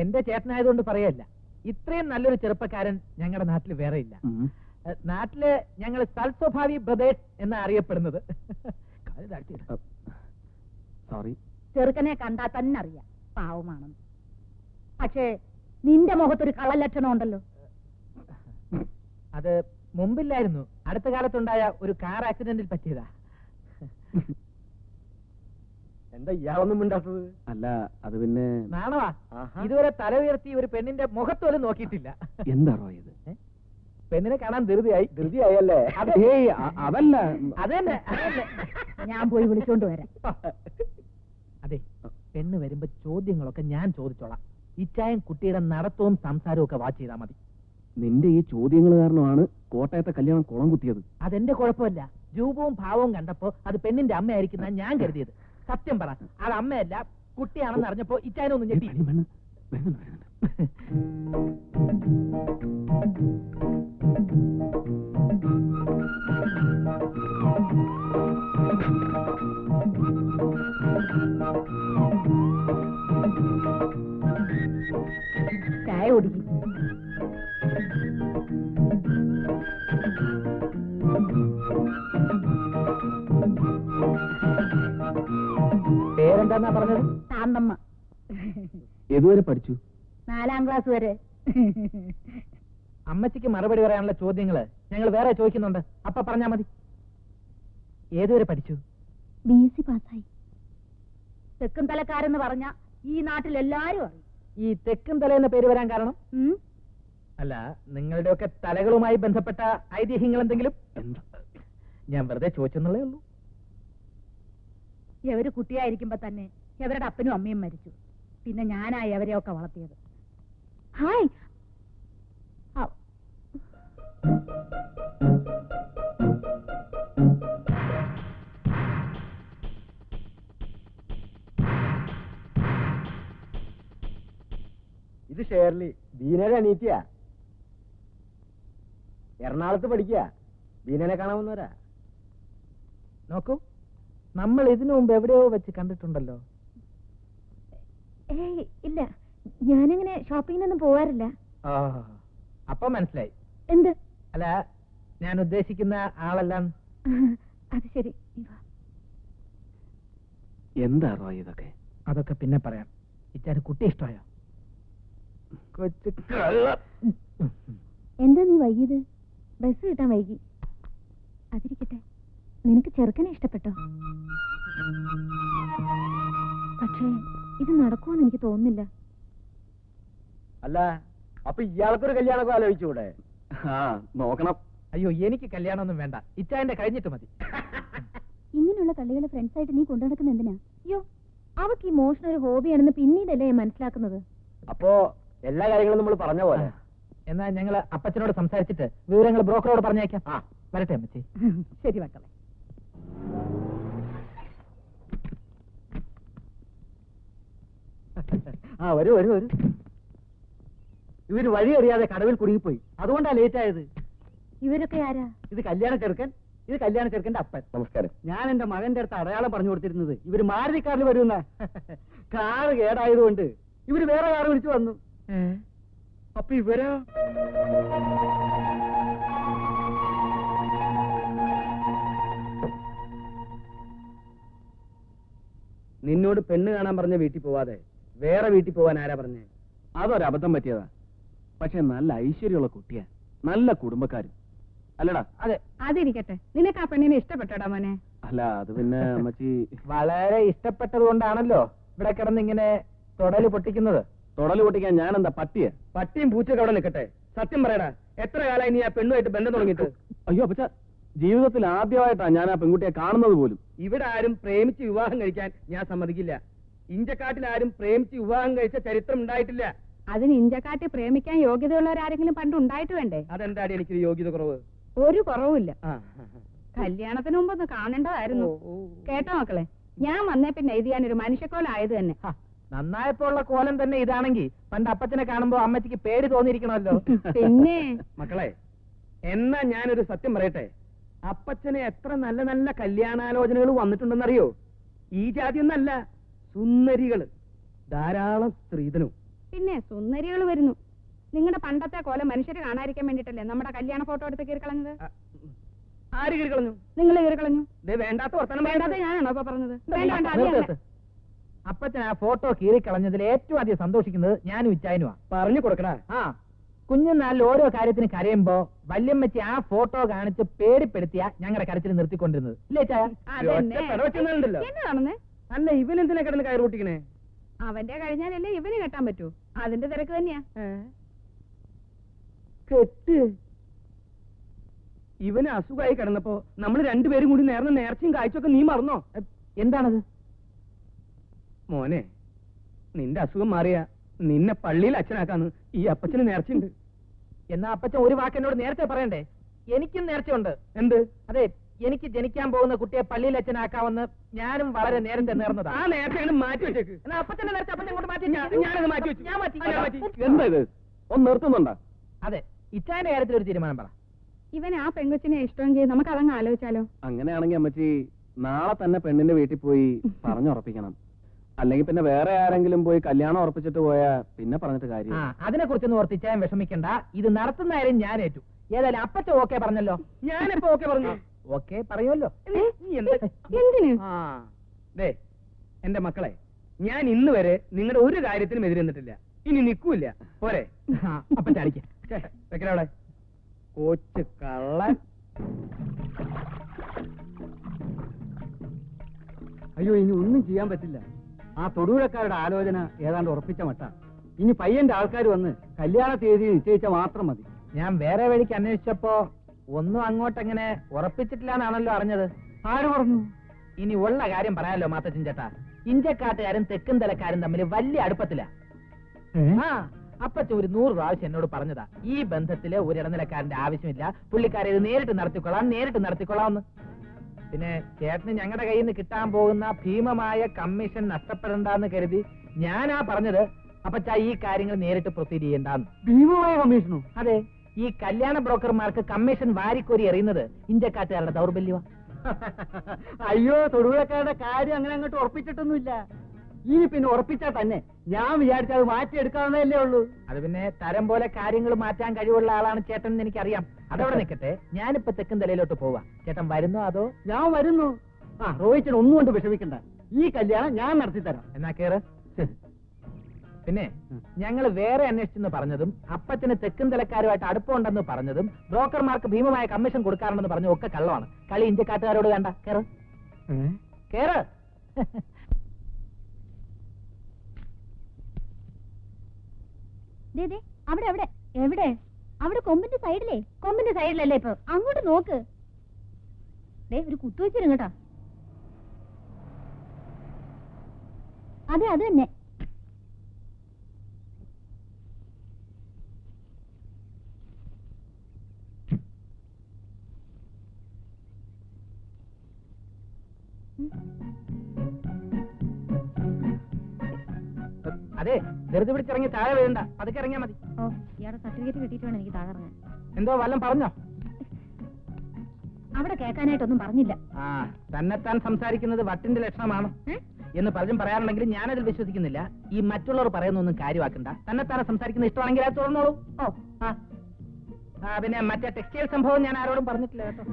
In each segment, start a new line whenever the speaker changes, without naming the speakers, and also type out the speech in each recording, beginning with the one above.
എന്റെ ചേട്ടനായതുകൊണ്ട് പറയല്ല, ഇത്രയും നല്ലൊരു ചെറുപ്പക്കാരൻ ഞങ്ങളുടെ നാട്ടിൽ വേറെ ഇല്ല. നാട്ടില് ഞങ്ങൾ സൽസ്വഭാവി ബ്രദേഴ്സ് എന്നാ അറിയപ്പെടുന്നത്.
സോറി.
ചെറുക്കനെ കണ്ടാൽ തന്നെ അറിയാം പാവമാണെന്ന്. പക്ഷേ നിന്റെ മുഖത്തൊരു കള്ളലക്ഷണം ഉണ്ടല്ലോ.
അത് മുമ്പില്ലായിരുന്നു, അടുത്ത കാലത്തുണ്ടായ ഒരു കാർ ആക്സിഡന്റിൽ പറ്റിയതാ.
എന്താ ഇയാളൊന്നും മിണ്ടാത്തത്? അല്ല, അത് പിന്നെ
നാണവാ, ഇതുവരെ തല ഉയർത്തി ഒരു പെണ്ണിന്റെ മുഖത്തോലും നോക്കിയിട്ടില്ല.
എന്താണോ ഇത്?
പെണ്ണിനെ കാണാൻ ധൃതിയായി.
ധൃതിയായല്ലേ? അതല്ല,
അതന്നെ.
ഞാൻ പോയി വിളിച്ചോണ്ട് വരാം.
അതെ, പെണ്ണ് വരുമ്പോ ചോദ്യങ്ങളൊക്കെ ഞാൻ ചോദിച്ചോളാം. ഇച്ചായം കുട്ടിയുടെ നടത്തവും സംസാരവും ഒക്കെ വാച്ച് ചെയ്താൽ മതി.
നിന്റെ ഈ ചോദ്യങ്ങൾ കാരണമാണ് കോട്ടയത്തെ കല്യാണം കുളം കുത്തിയത്.
അതെന്റെ കുഴപ്പമില്ല. രൂപവും ഭാവവും കണ്ടപ്പോ അത് പെണ്ണിന്റെ അമ്മയായിരിക്കുന്ന ഞാൻ കരുതിയത്. സത്യം പറ, അത് അമ്മയല്ല കുട്ടിയാണെന്ന് അറിഞ്ഞപ്പോ ഇച്ചായനൊന്നും ഞെട്ടി.
ചായ കുടിക്കും.
പേരെന്താന്നാ പറഞ്ഞത്?
ശാന്തമ്മ.
ഏതുവരെ പഠിച്ചു?
4ാം ക്ലാസ് വരെ.
അമ്മച്ചിക്ക് മറുപടി പറയാനുള്ള ചോദ്യങ്ങള് ഞങ്ങൾ വേറെ ചോദിക്കുന്നുണ്ട്, അപ്പൊ പറഞ്ഞാ മതി. ഏതുവരെ പഠിച്ചു?
BSc പാസ്സായി. തെക്കും തലക്കാരെന്ന് പറഞ്ഞ ഈ നാട്ടിൽ എല്ലാരും അറിയും.
ഈ തെക്കും തല എന്ന പേര് വരാൻ കാരണം? അല്ല, നിങ്ങളുടെയൊക്കെ തലകളുമായി ബന്ധപ്പെട്ട ഐതിഹ്യങ്ങൾ എന്തെങ്കിലും? ഞാൻ വെറുതെ ചോദിച്ചെന്നുള്ളേ ഉള്ളൂ.
എവര് കുട്ടിയായിരിക്കുമ്പോ തന്നെ എവരുടെ അപ്പനും അമ്മയും മരിച്ചു. പിന്നെ ഞാനായി അവരെയൊക്കെ വളർത്തിയത്. ഹായ്.
ഇത് ഷേർലി, ബീനയുടെ അനീറ്റിയാ. എറണാകുളത്ത് പഠിക്കുക. ബീനനെ കാണാവുന്നവരാ.
നോക്കൂ, നമ്മൾ ഇതിനു മുമ്പ് എവിടെയോ വെച്ച് കണ്ടിട്ടുണ്ടല്ലോ.
ഇല്ല, ഞാനങ്ങനെ ഷോപ്പിങ്ങിനൊന്നും പോവാറില്ല.
അപ്പൊ മനസ്സിലായി.
എന്ത്?
അല്ല, ഞാൻ ഉദ്ദേശിക്കുന്ന ആളെല്ലാം.
അത് ശരി.
എന്താണോ ഇതൊക്കെ?
അതൊക്കെ പിന്നെ പറയാം. ഇച്ചാര് കുട്ടി ഇഷ്ടമായോ?
എന്താ നീ വൈകിയത്? ബസ് കിട്ടാൻ വൈകി. അതിരിക്കട്ടെ, നിനക്ക് ചെറുക്കനെ ഇഷ്ടപ്പെട്ടോ? പക്ഷേ ഇത് നടക്കുമെന്ന് എനിക്ക് തോന്നുന്നില്ല.
അല്ല, അപ്പൊ ഇയാൾക്കൊരു കല്യാണമൊക്കെ ആലോചിച്ചൂടെ? നോക്കണം.
അയ്യോ, എനിക്ക് കല്യാണമൊന്നും വേണ്ട. ഇച്ചായന്റെ കഴിഞ്ഞിട്ട് മതി.
ഇങ്ങനെയുള്ള കളികളെ ഫ്രണ്ട്സായിട്ട് നീ കൊണ്ടുനടക്കുന്ന എന്തിനാ? അയ്യോ, അവക്ക് ഈ മോഷൻ ഒരു ഹോബിയാണെന്ന് പിന്നീടല്ലേ മനസ്സിലാക്കുന്നത്.
അപ്പോ എല്ലാ കാര്യങ്ങളും നമ്മൾ പറഞ്ഞ പോലെ.
എന്നാ ഞങ്ങൾ അപ്പച്ചനോട് സംസാരിച്ചിട്ട് വിവരങ്ങൾ ബ്രോക്കറോട് പറഞ്ഞേക്കാം. വരട്ടെ അമ്മച്ചി.
ശരി മക്കളെ.
വരൂ വരൂ വരൂ. ഇവര് വഴി അറിയാതെ കടവിൽ കുടുങ്ങിപ്പോയി, അതുകൊണ്ടാ ലേറ്റ് ആയത്.
ഇവരൊക്കെ ആരാ?
ഇത് കല്യാണ ചെറുക്കൻ, ഇത് കല്യാണ ചെറുക്കന്റെ അപ്പൻ.
നമസ്കാരം.
ഞാൻ എന്റെ മകന്റെ അടുത്ത് അടയാളം പറഞ്ഞു കൊടുത്തിരുന്നത് ഇവര് മാരുതി കാറിൽ വരുന്ന. കാറ് കേടായതുകൊണ്ട് ഇവര് വേറെ കാറ് വിളിച്ചു വന്നു. അപ്പൊ ഇവരോ?
നിന്നോട് പെണ്ണ് കാണാൻ പറഞ്ഞ വീട്ടിൽ പോവാതെ വേറെ വീട്ടിൽ പോവാൻ ആരാ പറഞ്ഞേ? അതൊരബദ്ധം പറ്റിയതാ. പക്ഷെ നല്ല ഐശ്വര്യമുള്ള കുട്ടിയാ, നല്ല കുടുംബക്കാരും. അല്ലടാ?
അതെ. അതിരിക്കട്ടെ, നിനക്ക് ആ പെണ്ണിനെ ഇഷ്ടപ്പെട്ടോടാ മോനെ?
അല്ല, അത് പിന്നെ അമ്മച്ചി
വളരെ ഇഷ്ടപ്പെട്ടത് കൊണ്ടാണല്ലോ ഇവിടെ കിടന്ന് ഇങ്ങനെ തൊടല് പൊട്ടിക്കുന്നത്.
തൊടല് പൊട്ടിക്കാൻ ഞാൻ എന്താ പട്ടിയ?
പട്ടിയും പൂച്ചയൊക്കെ അവിടെ നിൽക്കട്ടെ. സത്യം പറയടാ, എത്ര കാലമായി നീ ആ പെണ്ണുമായിട്ട് ബന്ധം തുടങ്ങിയിട്ട്?
അയ്യോ അപ്പച്ച, ജീവിതത്തിൽ ആദ്യമായിട്ടാ ഞാൻ ആ പെൺകുട്ടിയെ കാണുന്നത് പോലും.
ഇവിടെ ആരും പ്രേമിച്ച് വിവാഹം കഴിക്കാൻ ഞാൻ സമ്മതിക്കില്ല. ഇഞ്ചക്കാട്ടിൽ ആരും പ്രേമിച്ച് വിവാഹം കഴിച്ച ചരിത്രം ഉണ്ടായിട്ടില്ല.
അതിന് ഇഞ്ചക്കാട്ടി പ്രേമിക്കാൻ യോഗ്യതയുള്ളവരാരെങ്കിലും പണ്ട് ഉണ്ടായിട്ട് വേണ്ടേ?
അതെന്താടി എനിക്കൊരു യോഗ്യത കുറവ്?
ഒരു കുറവുമില്ല. കല്യാണത്തിന് മുമ്പൊന്ന് കാണേണ്ടതായിരുന്നു. കേട്ടോ മക്കളെ, ഞാൻ വന്നേ പിന്നെ ഇത് ഞാനൊരു മനുഷ്യക്കോലായത് തന്നെ.
നന്നായപ്പോ ഉള്ള കോലം തന്നെ ഇതാണെങ്കിൽ പണ്ട് അപ്പച്ചനെ കാണുമ്പോ അമ്മച്ചിക്ക് പേടി തോന്നിയിരിക്കണമല്ലോ.
പിന്നെ
മക്കളെ, എന്നാ ഞാനൊരു സത്യം പറയട്ടെ. അപ്പച്ചനെ എത്ര നല്ല നല്ല കല്യാണാലോചനകൾ വന്നിട്ടുണ്ടെന്നറിയോ? ഈ ജാതി ഒന്നല്ല, സുന്ദരികള് ധാരാളം. സ്ത്രീധനവും
പിന്നെ സുന്ദരികൾ വരുന്നു. നിങ്ങളുടെ പണ്ടത്തെ കോലം മനുഷ്യരെ കാണാതിരിക്കാൻ വേണ്ടിട്ടല്ലേ നമ്മുടെ കല്യാണ ഫോട്ടോ എടുത്ത് കീറിക്കളഞ്ഞത്?
ആര് കീറിക്കളഞ്ഞു?
നിങ്ങൾ കീറിക്കളഞ്ഞു.
വേണ്ടാത്ത വർത്തമാനം
വേണ്ടാതെ ഞാനാണോ ഇപ്പൊ പറഞ്ഞത്? വേണ്ട വേണ്ട, അത്
നിർത്ത്. അപ്പച്ചൻ ആ ഫോട്ടോ കീറിക്കളഞ്ഞതിൽ ഏറ്റവും അധികം സന്തോഷിക്കുന്നത് ഞാനും ഇച്ചായനുമാ.
പറഞ്ഞു കൊടുക്കടാ.
ആ കുഞ്ഞുനാളിൽ ഓരോ കാര്യത്തിന് കരയുമ്പോ വല്യമ്മച്ചി ആ ഫോട്ടോ കാണിച്ച് പേടിപ്പെടുത്തിയ ഞങ്ങളുടെ കരച്ചിൽ നിർത്തിക്കൊണ്ടിരുന്നത് ഇല്ലേ ചായ?
പെടവെച്ചുണ്ടല്ലോ.
എന്നതാണെന്ന്
അല്ല ഇവനെന്തിനാ കിടന്ന് കയറി പൊട്ടിക്കണേ?
അവന്റെ കഴിഞ്ഞാലല്ലേ ഇവന് കെട്ടാൻ പറ്റൂ. അതിന്റെ തിരക്ക് തന്നെയാ.
കെട്ട് ഇവന് അസുഖമായി കിടന്നപ്പോ നമ്മൾ രണ്ടുപേരും കൂടി നേർന്ന നേർച്ചയും കാഴ്ചയൊക്കെ നീ മറന്നോ?
എന്താണത്?
മോനെ, നിന്റെ അസുഖം മാറിയ നിന്നെ പള്ളിയിൽ അച്ഛനാക്കാന്ന് ഈ അപ്പച്ചന് നേർച്ചയുണ്ട്.
എന്നാ അപ്പച്ചൻ ഒരു വാക്ക് എന്നോട് നേരത്തെ പറയണ്ടേ? എനിക്കും നേർച്ചയുണ്ട്.
എന്ത്?
അതെ, എനിക്ക് ജനിക്കാൻ പോകുന്ന കുട്ടിയെ പള്ളിയിൽ അച്ഛനാക്കാമെന്ന് ഞാനും വളരെ നേരത്തെ നേർന്നതാ.
ആ നേരത്തെ മാറ്റി വെച്ചേക്ക്.
എന്നാ അപ്പച്ചന്റെ നേരത്തെ അപ്പച്ചൻ കൊണ്ട് മാറ്റി.
ഞാനത് മാറ്റി വെച്ചു.
ഞാൻ മാറ്റി.
എന്താ ഇത്? ഒന്ന് നിർത്തുന്നുണ്ടോ?
അതെ, ഇച്ചാന്റെ കാര്യത്തിൽ ഒരു തീരുമാനം പറ.
ഇവൻ ആ പെൺകൊച്ചിനെ ഇഷ്ടമെങ്കിൽ നമുക്ക് അതങ്ങ് ആലോചിച്ചാലോ?
അങ്ങനെയാണെങ്കിൽ അമ്മച്ചി നാളെ തന്നെ പെണ്ണിന്റെ വീട്ടിൽ പോയി പറഞ്ഞുറപ്പിക്കണം. അല്ലെങ്കിൽ പിന്നെ വേറെ ആരെങ്കിലും പോയി കല്യാണം ഉറപ്പിച്ചിട്ട് പോയാ പിന്നെ പറഞ്ഞിട്ട് കാര്യം.
അതിനെ കുറിച്ചൊന്നും ഓർത്ത് ഇച്ചായൻ വിഷമിക്കണ്ട. ഇത് നടത്തുന്ന കാര്യം ഞാൻ ഏറ്റു. ഏതായാലും അപ്പച്ചൻ ഓക്കെ പറഞ്ഞല്ലോ.
ഞാനിപ്പോ ഓക്കെ പറഞ്ഞു.
ഓക്കെ പറയുമല്ലോ.
എന്തിന്?
ദേ എന്റെ മക്കളെ, ഞാൻ ഇന്ന് വരെ നിങ്ങളുടെ ഒരു കാര്യത്തിനും എതിര് നിന്നിട്ടില്ല. ഇനി നിൽക്കൂല. പോരെ?
അപ്പച്ചൻ അടിക്ക
വെക്കലവിടെ കോച്ച് കള്ളൻ.
അയ്യോ, ഇനി ഒന്നും ചെയ്യാൻ പറ്റില്ല. ആ തൊടുപുഴക്കാരുടെ ആലോചന ഏതാണ്ട് ഉറപ്പിച്ച മട്ട. ഇനി പയ്യന്റെ ആൾക്കാർ വന്ന് കല്യാണ തീയതി നിശ്ചയിച്ച മാത്രം മതി.
ഞാൻ വേറെ വഴിക്ക് അന്വേഷിച്ചപ്പോ ഒന്നും അങ്ങോട്ടങ്ങനെ ഉറപ്പിച്ചിട്ടില്ലാന്നാണല്ലോ അറിഞ്ഞത്.
ആര് പറഞ്ഞു?
ഇനി ഉള്ള കാര്യം പറയാലോ മാത്തച്ഛൻ ചേട്ടാ. ഇഞ്ചക്കാട്ടുകാരും തെക്കും തലക്കാരും തമ്മിൽ വലിയ അടുപ്പത്തില. ആ അപ്പച്ച ഒരു 100 പ്രാവശ്യം എന്നോട് പറഞ്ഞതാ ഈ ബന്ധത്തില് ഒരു ഇടനിലക്കാരന്റെ ആവശ്യമില്ല, പുള്ളിക്കാരെ ഇത് നേരിട്ട് നടത്തിക്കൊള്ളാം എന്ന്. പിന്നെ ചേട്ടന് ഞങ്ങളുടെ കയ്യിൽ നിന്ന് കിട്ടാൻ പോകുന്ന ഭീമമായ കമ്മീഷൻ നഷ്ടപ്പെടണ്ടെന്ന് കരുതി ഞാനാ പറഞ്ഞത് അപ്പച്ച ഈ കാര്യങ്ങൾ നേരിട്ട് പ്രൊസീഡ് ചെയ്യണ്ടെന്ന്.
ഭീമമായ കമ്മീഷനോ?
അതെ, ഈ കല്യാണ ബ്രോക്കർമാർക്ക് കമ്മീഷൻ വാരിക്കോരി എറിയുന്നത് ഇഞ്ചക്കാട്ടുകാരുടെ ദൗർബല്യമാ.
അയ്യോ, തൊടുപുഴക്കാരുടെ കാര്യം അങ്ങനെ അങ്ങോട്ട് ഉറപ്പിച്ചിട്ടൊന്നുമില്ല. ഇനി പിന്നെ ഉറപ്പിച്ചാൽ തന്നെ ഞാൻ വിചാരിച്ച അത് മാറ്റിയെടുക്കാവുന്നതല്ലേ ഉള്ളൂ.
അത് പിന്നെ തരം പോലെ കാര്യങ്ങൾ മാറ്റാൻ കഴിവുള്ള ആളാണ് ചേട്ടൻ എന്ന് എനിക്കറിയാം. അതവിടെ നിൽക്കട്ടെ, ഞാനിപ്പോ തെക്കൻ തലയിലോട്ട് പോവാ. ചേട്ടൻ വരുന്നോ അതോ?
ഞാൻ വരുന്നു. റോഹിച്ചൻ ഒന്നും കൊണ്ട് വിഷമിക്കണ്ട. ഈ കല്യാണം ഞാൻ നടത്തി തരാം.
എന്നാ കേറ്. പിന്നെ ഞങ്ങൾ വേറെ അന്വേഷിച്ചെന്ന് പറഞ്ഞതും അപ്പച്ചന് തെക്കൻ തലക്കാരുമായിട്ട് അടുപ്പമുണ്ടെന്ന് പറഞ്ഞതും ബ്രോക്കർമാർക്ക് ഭീമമായ കമ്മീഷൻ കൊടുക്കാറുണ്ടെന്ന് പറഞ്ഞു ഒക്കെ കള്ളമാണ്. കളി ഇഞ്ചക്കാട്ടുകാരോട് വേണ്ട. കേറ് കേറ്.
അവിടെ അവിടെ എവിടെ? അവിടെ കൊമ്പിന്റെ സൈഡിലേ. കൊമ്പിന്റെ സൈഡിലല്ലേ ഇപ്പൊ? അങ്ങോട്ട് നോക്ക്. ഒരു കുത്തുവച്ചിരും കേട്ടോ. അതെ, അത് തന്നെ.
അതെ, ധൃതി പിടിച്ചിറങ്ങി താഴെ വീഴണ്ട. പതുക്കെ ഇറങ്ങിയാ മതി.
ഓ, ഇയാളുടെ സർട്ടിഫിക്കറ്റ് കിട്ടിയിട്ട് വേണം എനിക്ക് താഴെ ഇറങ്ങാൻ.
എന്തോ വല്ലതും പറഞ്ഞോ?
അവിടെ കേൾക്കാനായിട്ടൊന്നും പറഞ്ഞില്ല.
തന്നെത്താൻ സംസാരിക്കുന്നത് വട്ടിന്റെ ലക്ഷണമാണ് എന്ന് പലരും പറയാറുണ്ടെങ്കിലും ഞാനതിൽ വിശ്വസിക്കുന്നില്ല. ഈ മറ്റുള്ളവർ പറയുന്നൊന്നും കാര്യമാക്കണ്ട. തന്നെത്താനെ സംസാരിക്കുന്ന ഇഷ്ടമാണെങ്കിൽ അത് തുറന്നോളൂ. പിന്നെ മറ്റേ ടെക്സ്റ്റൈൽ സംഭവം ഞാൻ ആരോടും പറഞ്ഞിട്ടില്ല കേട്ടോ.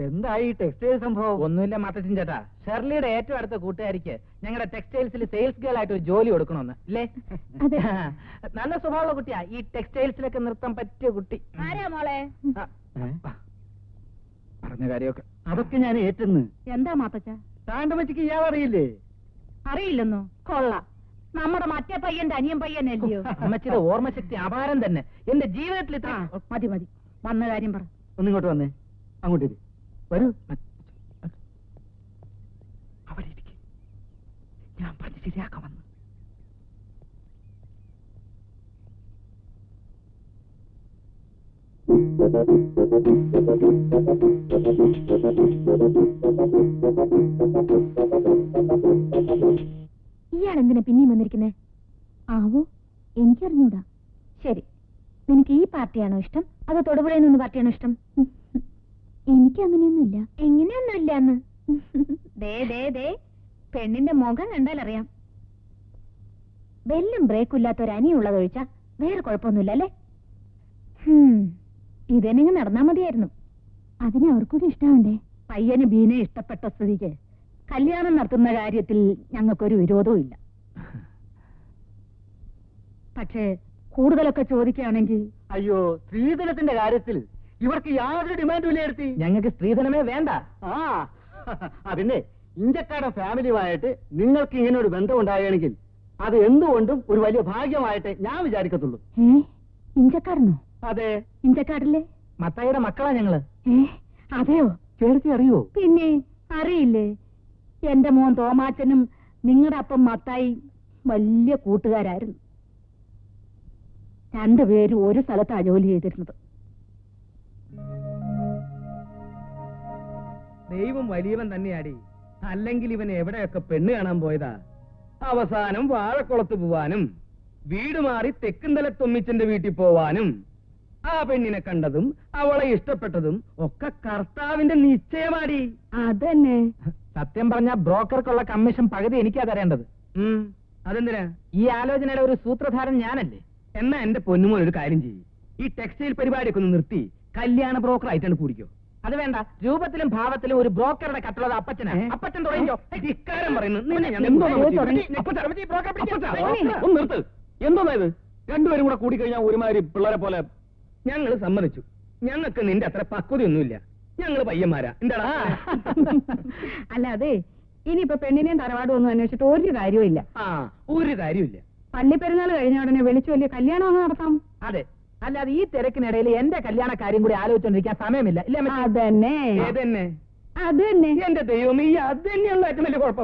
എന്തായി ടെക്സ്റ്റൈൽ സംഭവം?
ഒന്നുമില്ല മാത്തച്ഛൻ ചേട്ടാ, ഷെർലിയുടെ ഏറ്റവും അടുത്ത കൂട്ടുകാരിക്ക് ഞങ്ങളുടെ ടെക്സ്റ്റൈൽസിൽ സെയിൽസ് ഗേൾ ആയിട്ട് ഒരു ജോലി കൊടുക്കണമെന്ന് ഇല്ലേ? നല്ല സ്വഭാവമുള്ള കുട്ടിയാ. ഈ ടെക്സ്റ്റൈൽസിലൊക്കെ നിർത്താൻ പറ്റിയ കുട്ടി.
ആരാ മോളെ?
പറഞ്ഞ കാര്യമൊക്കെ
അതൊക്കെ ഞാൻ ഏറ്റെന്ന്.
എന്താ മാത്തച്ഛ?
താണ്ടമ്മച്ചിക്ക് ഇയാളറിയില്ലേ?
അറിയില്ലെന്നോ? കൊള്ളാം. നമ്മുടെ മറ്റേ പയ്യന്റെ അനിയൻ പയ്യനല്ലയോ?
അമ്മച്ചിയുടെ ഓർമ്മശക്തി അപാരം തന്നെ. എന്റെ ജീവിതത്തിൽ ഇത്ര
മതി മതി, വന്ന കാര്യം പറ.
ഒന്നിങ്ങോട്ട് വന്നേ. അങ്ങോട്ട് വരൂ.
അവിടെ ഇരിക്കെ, ഞാൻ പറഞ്ഞ് ശരിയാക്കാൻ വന്നു.
ഇയാളെന്തിനാ പിന്നെയും വന്നിരിക്കുന്നേ? ആവോ, എനിക്കറിഞ്ഞൂടാ. ശരി, നിനക്ക് ഈ പാർട്ടിയാണോ ഇഷ്ടം അതോ തൊടുപുഴയിൽ നിന്ന് പാർട്ടിയാണോ ഇഷ്ടം? എനിക്ക് അങ്ങനെയൊന്നുമില്ല. എങ്ങനെയൊന്നുമില്ല എന്ന്. ദേ ദേ ദേ, പെണ്ണിന്റെ മുഖം കണ്ടാൽ അറിയാം. ബെല്ലും ബ്രേക്കും ഇല്ലാത്ത ഒരു അനിയുള്ളതൊഴിച്ചാ വേറെ കുഴപ്പമൊന്നുമില്ല അല്ലേ? ഇതെനിങ്ങ് നടന്നാ മതിയായിരുന്നു. അതിന് അവർക്കൂടി ഇഷ്ടമുണ്ടേ. പയ്യന് ബീനെ ഇഷ്ടപ്പെട്ട സ്ഥിതിക്ക് കല്യാണം നടത്തുന്ന കാര്യത്തിൽ ഞങ്ങൾക്കൊരു വിരോധവും ഇല്ല. പക്ഷേ കൂടുതലൊക്കെ ചോദിക്കുകയാണെങ്കിൽ
അയ്യോ, സ്ത്രീധനത്തിന്റെ കാര്യത്തിൽ ഇവർക്ക് യാതൊരു ഡിമാൻഡും ഇല്ല എടുത്തി.
ഞങ്ങൾക്ക് സ്ത്രീധനമേ വേണ്ട.
ആ അതിന്റെ ഇഞ്ചക്കാടൻ ഫാമിലിയുമായിട്ട് നിങ്ങൾക്ക് ഇങ്ങനെ ഒരു ബന്ധം ഉണ്ടാവുകയാണെങ്കിൽ അത് എന്തുകൊണ്ടും ഒരു വലിയ ഭാഗ്യമായിട്ട് ഞാൻ വിചാരിക്കത്തുള്ളൂ.
ഇഞ്ചക്കാരനോ?
അതെ,
ഇഞ്ചക്കാട്ടില്ലേ?
മത്തായിയുടെ മക്കളാ ഞങ്ങള്.
അതെയോ?
ചേർത്തി അറിയോ?
പിന്നെ അറിയില്ലേ, എന്റെ മോൻ തോമാച്ചനും നിങ്ങളുടെ അപ്പം മത്തായി വലിയ കൂട്ടുകാരായിരുന്നു. രണ്ടുപേരും ഒരു സ്ഥലത്താ ജോലി ചെയ്തിരുന്നത്.
ദൈവം വലിയവൻ തന്നെയാടി, അല്ലെങ്കിൽ ഇവൻ എവിടെയൊക്കെ പെണ്ണ് കാണാൻ പോയതാ. അവസാനം വാഴക്കുളത്ത് പോവാനും വീട് മാറി തെക്കുംതല തൊമ്മിച്ചന്റെ വീട്ടിൽ പോവാനും ആ പെണ്ണിനെ കണ്ടതും അവളെ ഇഷ്ടപ്പെട്ടതും ഒക്കെ കർത്താവിന്റെ നിശ്ചയമാടി.
അതന്നെ.
സത്യം പറഞ്ഞ ബ്രോക്കർക്കുള്ള കമ്മീഷൻ പകുതി എനിക്കാ തരേണ്ടത്.
അതെന്തിനാ?
ഈ ആലോചനയുടെ ഒരു സൂത്രധാരൻ ഞാനല്ലേ.
എന്നാ എന്റെ പൊന്നുമോൻ ഒരു കാര്യം ചെയ്യും, ഈ ടെക്സ്റ്റൈൽ പരിപാടിയൊക്കെ ഒന്ന് നിർത്തി കല്യാണ ബ്രോക്കർ ആയിട്ടാണ് കൂടിക്കോ.
അത് വേണ്ട, രൂപത്തിലും ഭാവത്തിലും ഒരു ബ്രോക്കറുടെ കട്ടുള്ളത് അപ്പച്ചനാ. അപ്പച്ചൻ തുടങ്ങിയോ?
ധിക്കാരം പറയുന്നു. നിന്നെ ഞാൻ
എന്തോ
എന്തോ
തുടങ്ങി.
അപ്പച്ചാ,
ഈ ബ്രോക്കർ പിടിക്കാൻ.
അപ്പച്ചാ, ഒന്ന് നിർത്ത്. എന്തോന്നാ ഇത്? രണ്ടുപേരും കൂടെ കൂടിക്കഴിഞ്ഞാൽ ഒരുമാതിരി പിള്ളേരെ പോലെ. ഞങ്ങൾ സമ്മതിച്ചു, ഞങ്ങൾക്ക് നിന്റെ അത്ര പക്വതയൊന്നുമില്ല, ഞങ്ങൾ പയ്യന്മാരാ. എന്താടാ?
അല്ല അതെ, ഇനിയിപ്പോ പെണ്ണിനെയും തറവാടും ഒന്നും അന്വേഷിച്ചിട്ട് ഒരു കാര്യവും ഇല്ല.
ആ, ഒരു കാര്യമില്ല.
പള്ളിപ്പെരുന്നാൾ കഴിഞ്ഞ ഉടനെ വിളിച്ചു വലിയ കല്യാണം അങ്ങ് നടത്താം.
അതെ, അല്ലാതെ ഈ തിരക്കിനിടയിൽ എന്റെ കല്യാണ കാര്യം കൂടി ആലോചിച്ചോണ്ടിരിക്കാൻ സമയമില്ല. ഇല്ലേ അമ്മച്ചി?
അതന്നെ
ഏതെന്നെ?
അത് തന്നെ.
എന്റെ ദൈവം, ഈ അത് തന്നെയുള്ള ഏറ്റവും വലിയ കുഴപ്പം.